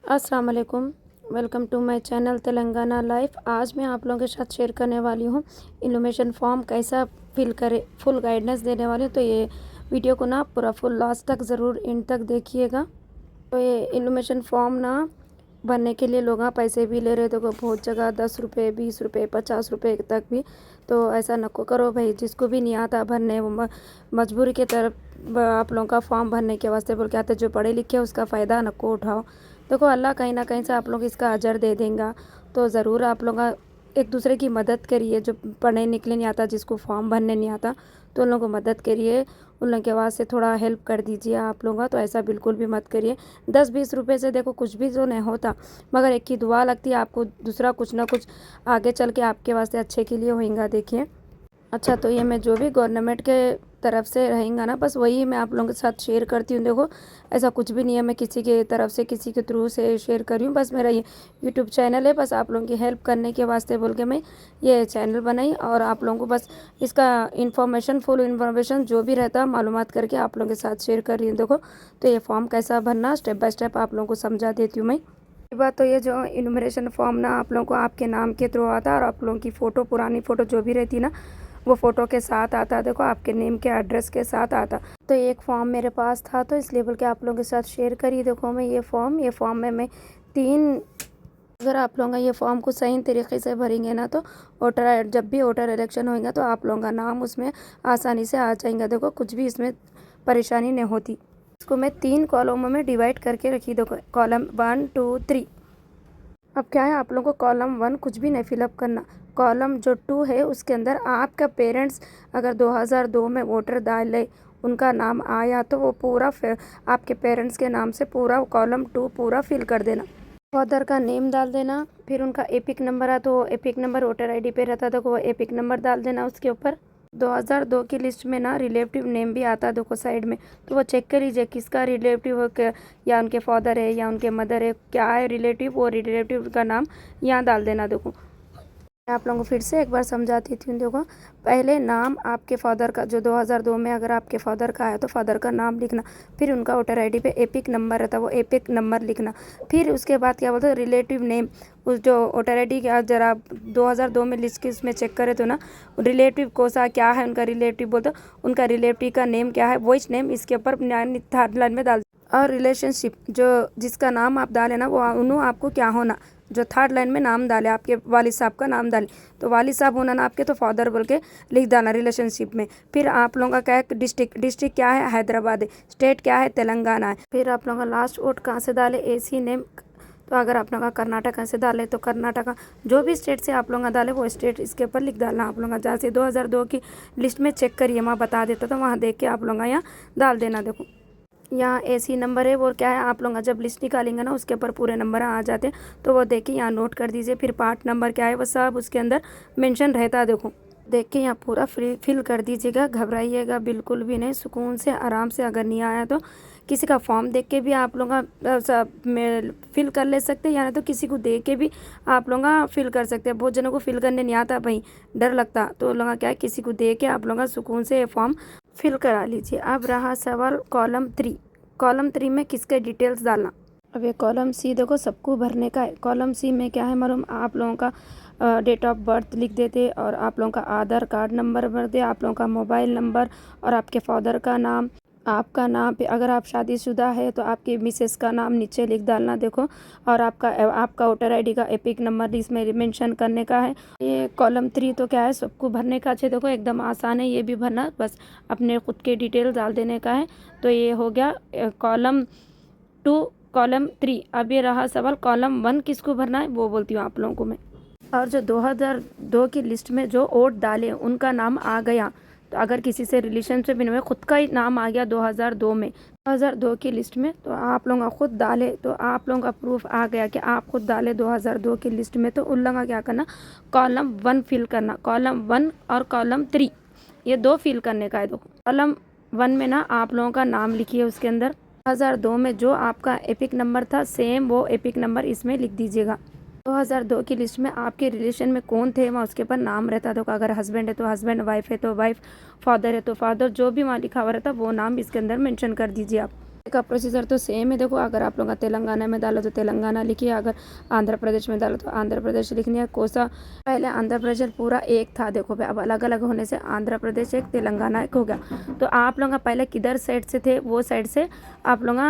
अस्सलाम वालेकुम। Welcome to my channel Telangana life. आज मैं आप लोगों के साथ शेयर करने वाली हूँ इन्फॉर्मेशन फॉर्म कैसा फिल करें, फुल गाइडेंस देने वाली हूँ। तो ये वीडियो को ना पूरा फुल लास्ट तक ज़रूर इन तक देखिएगा। तो ये इन्फॉर्मेशन फॉर्म ना भरने के लिए लोग पैसे भी ले रहे थे, तो बहुत जगह 10 रुपये, 20 रुपये, 50 रुपये तक भी। तो ऐसा नको करो भाई, जिसको भी नहीं आता भरने वो मजबूरी के तरफ आप लोगों का फॉर्म भरने के वास्ते बोल के आते। जो पढ़े लिखे उसका फ़ायदा नको उठाओ। देखो अल्लाह कहीं ना कहीं से आप लोग इसका अजर दे देंगे। तो ज़रूर आप लोग एक दूसरे की मदद करिए। जो पढ़ने निकले नहीं आता, जिसको फॉर्म भरने नहीं आता, तो उन लोगों को मदद करिए। उन लोगों के वास्ते थोड़ा हेल्प कर दीजिए आप लोग। तो ऐसा बिल्कुल भी मत करिए। 10-20 रुपये से देखो कुछ भी तो नहीं होता, मगर एक ही दुआ लगती है आपको, दूसरा कुछ ना कुछ आगे चल के आपके वास्ते अच्छे के लिए होएगा। देखिए अच्छा, तो ये मैं जो भी गवर्नमेंट के तरफ से रहेगा ना, बस वही मैं आप लोगों के साथ शेयर करती हूँ। देखो ऐसा कुछ भी नहीं है मैं किसी के तरफ से, किसी के थ्रू से शेयर कर रही हूँ। बस मेरा ये यूट्यूब चैनल है, बस आप लोगों की हेल्प करने के वास्ते बोल के मैं ये चैनल बनाई। और आप लोगों को बस इसका इन्फॉर्मेशन, फुल इन्फॉर्मेशन जो भी रहता है मालूमात करके आप लोगों के साथ शेयर कर रही हूँ। देखो तो ये फॉर्म कैसा भरना, स्टेप बाय स्टेप आप लोगों को समझा देती हूँ मैं। बात तो ये जो इन्यूमरेशन फॉर्म ना आप लोगों को आपके नाम के थ्रू आता है, और आप लोगों की फ़ोटो, पुरानी फ़ोटो जो भी रहती ना, वो फ़ोटो के साथ आता। देखो आपके नेम के एड्रेस के साथ आता। तो एक फॉर्म मेरे पास था, तो इसलिए बोल के आप लोगों के साथ शेयर करी। देखो मैं ये फॉर्म में मैं 3, अगर आप लोग ये फॉर्म को सही तरीके से भरेंगे ना, तो जब भी वोटर इलेक्शन होएगा तो आप लोगों का नाम उसमें आसानी से आ जाएगा। देखो कुछ भी इसमें परेशानी नहीं होती। इसको मैं 3 कॉलमों में डिवाइड करके रखी। देखो कॉलम 1, 2, 3। अब क्या है, आप लोगों को कॉलम 1 कुछ भी नहीं फिलअप करना। कॉलम जो 2 है उसके अंदर आपका पेरेंट्स अगर 2002 में वोटर डाले, उनका नाम आया, तो वो पूरा आपके पेरेंट्स के नाम से पूरा कॉलम 2 पूरा फिल कर देना। फादर का नेम डाल देना, फिर उनका एपिक नंबर है तो एपिक नंबर वोटर आईडी पे रहता था, तो वो एपिक नंबर डाल देना उसके ऊपर। 2002 की लिस्ट में ना रिलेटिव नेम भी आता है, देखो साइड में, तो वो चेक कर लीजिए किसका रिलेटिव है, या उनके फादर है या उनके मदर है, क्या है रिलेटिव, वो रिलेटिव का नाम यहाँ डाल देना। देखो मैं आप लोगों को फिर से एक बार समझा देती हूँ। देखो पहले नाम आपके फादर का, जो 2002 में अगर आपके फादर का है तो फादर का नाम लिखना, फिर उनका वोटर आईडी पे एपिक नंबर रहता है, वो एपिक नंबर लिखना। फिर उसके बाद क्या बोलते हैं, रिलेटिव नेम। उस जो वोटर आईडी के जरा 2002 में लिस्ट की उसमें चेक करे तो ना, रिलेटिव कोसा क्या है उनका रिलेटिव, बोलते उनका रिलेटिव का नेम क्या है, वॉइस नेम इसके ऊपर थर्ड लाइन में डाल। और रिलेशनशिप जो जिसका नाम आप डाले ना, वो उन्होंने आपको क्या होना, जो थर्ड लाइन में नाम डाले, आपके वालिद साहब का नाम डाले, तो वालिद साहब होना ना आपके, तो फादर बोल के लिख डालना रिलेशनशिप में। फिर आप लोगों का क्या है, डिस्ट्रिक्ट क्या है, हैदराबाद है। स्टेट क्या है, तेलंगाना है। फिर आप लोगों का लास्ट वोट कहाँ से डाले, एसी नेम। तो अगर आप लोगों का कर्नाटक से डाले तो कर्नाटका, जो भी स्टेट से आप लोगों का डाले वो स्टेट इसके ऊपर लिख डालना आप लोगों का। जहाँ से 2002 की लिस्ट में चेक करिए, वहाँ बता देता, तो वहाँ देख के आप लोगों का यहाँ डाल देना। देखो यहाँ एसी नंबर है, वो क्या है, आप लोग जब लिस्ट निकालेंगे ना उसके ऊपर पूरे नंबर आ जाते हैं, तो वो देखिए यहाँ नोट कर दीजिए। फिर पार्ट नंबर क्या है वो सब उसके अंदर मेंशन रहता है। देखो देख के यहाँ पूरा फिल कर दीजिएगा, घबराइएगा बिल्कुल भी नहीं, सुकून से आराम से। अगर नहीं आया तो किसी का फॉर्म देख के भी आप लोग फिल कर ले सकते हैं, या नहीं तो किसी को दे के भी आप लोग फिल कर सकते हैं। बहुत जनों को फिल करने नहीं आता भाई, डर लगता, तो लोग क्या है, किसी को दे के आप लोग सुकून से ये फॉर्म फिल करा लीजिए। अब रहा सवाल कॉलम 3। कॉलम 3 में किसके डिटेल्स डालना। अब ये कॉलम सी देखो सबको भरने का है। कॉलम सी में क्या है मालूम, आप लोगों का डेट ऑफ बर्थ लिख देते, और आप लोगों का आधार कार्ड नंबर भर दे, आप लोगों का मोबाइल नंबर, और आपके फादर का नाम, आपका नाम पे अगर आप शादीशुदा है तो आपकी मिसेस का नाम नीचे लिख डालना। देखो और आपका वोटर आईडी का एपिक नंबर इसमें मेंशन करने का है। ये कॉलम 3 तो क्या है सबको भरने का है। देखो एकदम आसान है ये भी भरना, बस अपने खुद के डिटेल डाल देने का है। तो ये हो गया कॉलम 2, कॉलम 3। अब ये रहा सवाल कॉलम 1 किसको भरना है, वो बोलती हूँ आप लोगों को मैं। और जो 2002 की लिस्ट में जो वोट डाले उनका नाम आ गया, तो अगर किसी से रिलेशनशिप में खुद का ही नाम आ गया 2002 में, 2002 की लिस्ट में, तो आप लोगों का खुद डाले, तो आप लोगों का प्रूफ आ गया कि आप खुद डाले 2002 की लिस्ट में, तो उन लोगों का क्या करना, कॉलम 1 फिल करना। कॉलम 1 और कॉलम 3 ये 2 फिल करने का है। दो कॉलम 1 में ना आप लोगों का नाम लिखिए, उसके अंदर 2002 में जो आपका एपिक नंबर था सेम वो एपिक नंबर इसमें लिख दीजिएगा। 2002 की लिस्ट में आपके रिलेशन में कौन थे वहाँ उसके ऊपर नाम रहता। तो अगर हस्बैंड है तो हस्बैंड, वाइफ है तो वाइफ, फादर है तो फादर, जो भी वहाँ लिखा हुआ रहता वो नाम इसके अंदर मेंशन कर दीजिए आप। का प्रोसीजर तो सेम है। देखो अगर आप लोग तेलंगाना में डालो तो तेलंगाना लिखिए, अगर आंध्र प्रदेश में डालो तो आंध्र प्रदेश लिखनी है। कोसा पहले आंध्र प्रदेश पूरा एक था, देखो भाई अब अलग अलग होने से आंध्र प्रदेश एक तेलंगाना एक हो गया। तो आप लोग पहले किधर साइड से थे वो साइड से आप लोग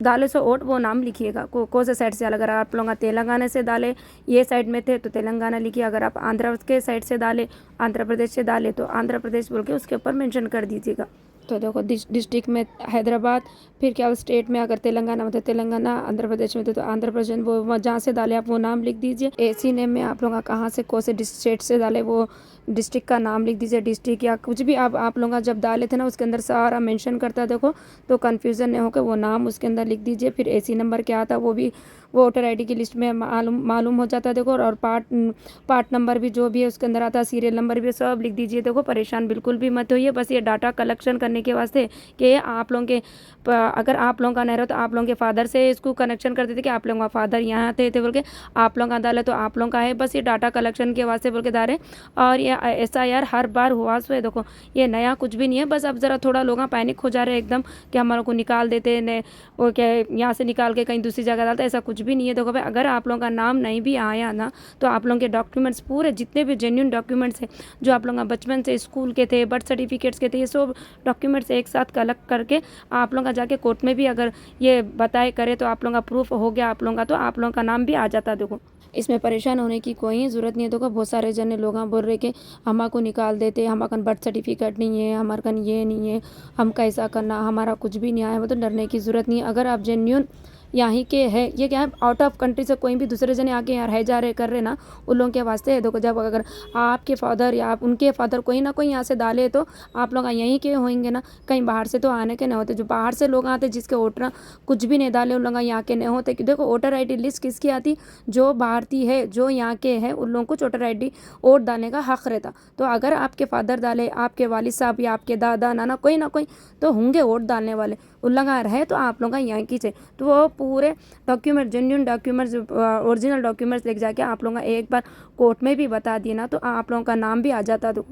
डाले सो वोट वो नाम लिखिएगा, कौन से साइड से। अगर आप लोग तेलंगाना से डाले ये साइड में थे तो तेलंगाना लिखिए, अगर आप आंध्र के साइड से डाले आंध्र प्रदेश से डाले तो आंध्र प्रदेश बोल के उसके ऊपर मेंशन कर दीजिएगा। तो देखो डिस्ट्रिक्ट में हैदराबाद, फिर क्या स्टेट में अगर तेलंगाना में थे तेलंगाना, आंध्र प्रदेश में थे तो आंध्र प्रदेश, वो जहाँ से डाले आप वो नाम लिख दीजिए। एसी नेम में आप लोग कहाँ से कौन से स्टेट से डाले वो डिस्ट्रिक्ट का नाम लिख दीजिए। डिस्ट्रिक्ट या कुछ भी आप लोग जब डाले थे ना उसके अंदर सारा मेंशन करता है देखो, तो कन्फ्यूज़न नहीं होकर वो नाम उसके अंदर लिख दीजिए। फिर एसी नंबर क्या आता वो भी वोटर आईडी की लिस्ट में मालूम हो जाता है देखो। और पार्ट नंबर भी जो भी है उसके अंदर आता है, सीरियल नंबर भी सब लिख दीजिए। देखो परेशान बिल्कुल भी मत होइए, बस ये डाटा कलेक्शन करने के वास्ते कि आप लोगों के अगर आप लोगों का नहीं रहा तो आप लोगों के फादर से इसको कनेक्शन कर देते कि आप लोगों का फादर यहाँ थे बोल के, आप लोगों का डाला तो आप लोगों का है, बस ये डाटा कलेक्शन के वास्ते बोल के डाले। और ये SIR हर बार हुआ सो है, देखो ये नया कुछ भी नहीं है। बस अब ज़रा थोड़ा लोग पैनिक हो जा रहे हैं एकदम कि हमारे को निकाल देते ने, वो क्या यहाँ से निकाल के कहीं दूसरी जगह डालते, ऐसा कुछ भी नहीं है। देखो भाई अगर आप लोगों का नाम नहीं भी आया ना तो आप लोगों के डॉक्यूमेंट्स पूरे जितने भी जेन्युइन डॉक्यूमेंट्स हैं जो आप लोगों का बचपन से स्कूल के थे, बर्थ सर्टिफिकेट्स के थे, ये सब डॉक्यूमेंट्स एक साथ कलेक्ट करके आप लोगों का जाके कोर्ट में भी अगर ये बताए करे तो आप लोगों का प्रूफ हो गया आप लोगों का, तो आप लोगों का नाम भी आ जाता। देखो इसमें परेशान होने की कोई ज़रूरत नहीं है। देखो बहुत सारे जने लोग बोल रहे कि हमारे को निकाल देते, हमारा बर्थ सर्टिफिकेट नहीं है, हमारे कन ये नहीं है, हम कैसा करना, हमारा कुछ भी नहीं आया। वो तो डरने की ज़रूरत नहीं है। अगर आप जेन्यून यहाँ के है, ये क्या है आउट ऑफ कंट्री से कोई भी दूसरे जने आके यहाँ रह जा रहे कर रहे ना, उन लोगों के वास्ते है। देखो जब अगर आपके फादर या आप उनके फादर कोई ना कोई यहाँ से डाले तो आप लोग यहीं के होंगे ना, कहीं बाहर से तो आने के नहीं होते। जो बाहर से लोग आते जिसके वोटर कुछ भी नहीं डाले उन लोग यहाँ के नहीं होते। देखो वोटर ID लिस्ट किसकी आती, जो भारतीय है जो यहाँ के हैं उन लोगों को वोटर ID वोट डालने का हक रहता। तो अगर आपके फादर डाले, आपके वालिद साहब या आपके दादा नाना कोई ना कोई तो होंगे वोट डालने वाले, उन लोग रहे तो आप लोग का यहाँ की चाहिए। तो वो पूरे document genuine documents original documents लेके जाके आप लोग एक बार कोर्ट में भी बता दिए ना तो आप लोगों का नाम भी आ जाता। तो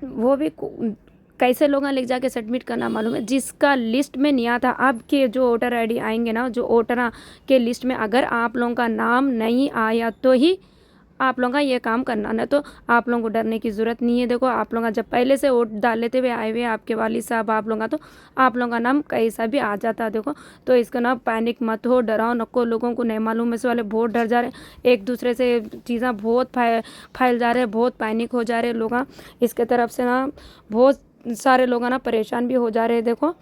वो भी कैसे लोग लेके जाके सबमिट करना मालूम है, जिसका लिस्ट में नहीं आता। अब के जो वोटर ID आएंगे ना, जो वोटर के लिस्ट में अगर आप लोगों का नाम नहीं आया तो ही आप लोगों का ये काम करना ना, तो आप लोगों को डरने की ज़रूरत नहीं है। देखो आप लोग जब पहले से वोट डाल लेते हुए आए हुए आपके वालिद साहब आप लोगों का, तो आप लोगों का नाम कैसा भी आ जाता। देखो तो इसका ना पैनिक मत हो, डराओ नको। लोगों को नहीं मालूम है, वाले बहुत डर जा रहे हैं, एक दूसरे से चीज़ें बहुत फैल जा रहे हैं, बहुत पैनिक हो जा रहे हैं लोग। इसके तरफ से ना बहुत सारे लोग ना परेशान भी हो जा रहे हैं। देखो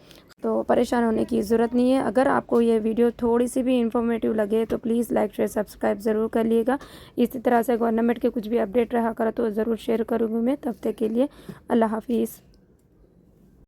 तो परेशान होने की ज़रूरत नहीं है। अगर आपको ये वीडियो थोड़ी सी भी इंफॉर्मेटिव लगे तो प्लीज़ लाइक शेयर सब्सक्राइब ज़रूर कर लिएगा। इसी तरह से गवर्नमेंट के कुछ भी अपडेट रहा करा तो ज़रूर शेयर करूँगी मैं। तब तक के लिए अल्लाह हाफिज़।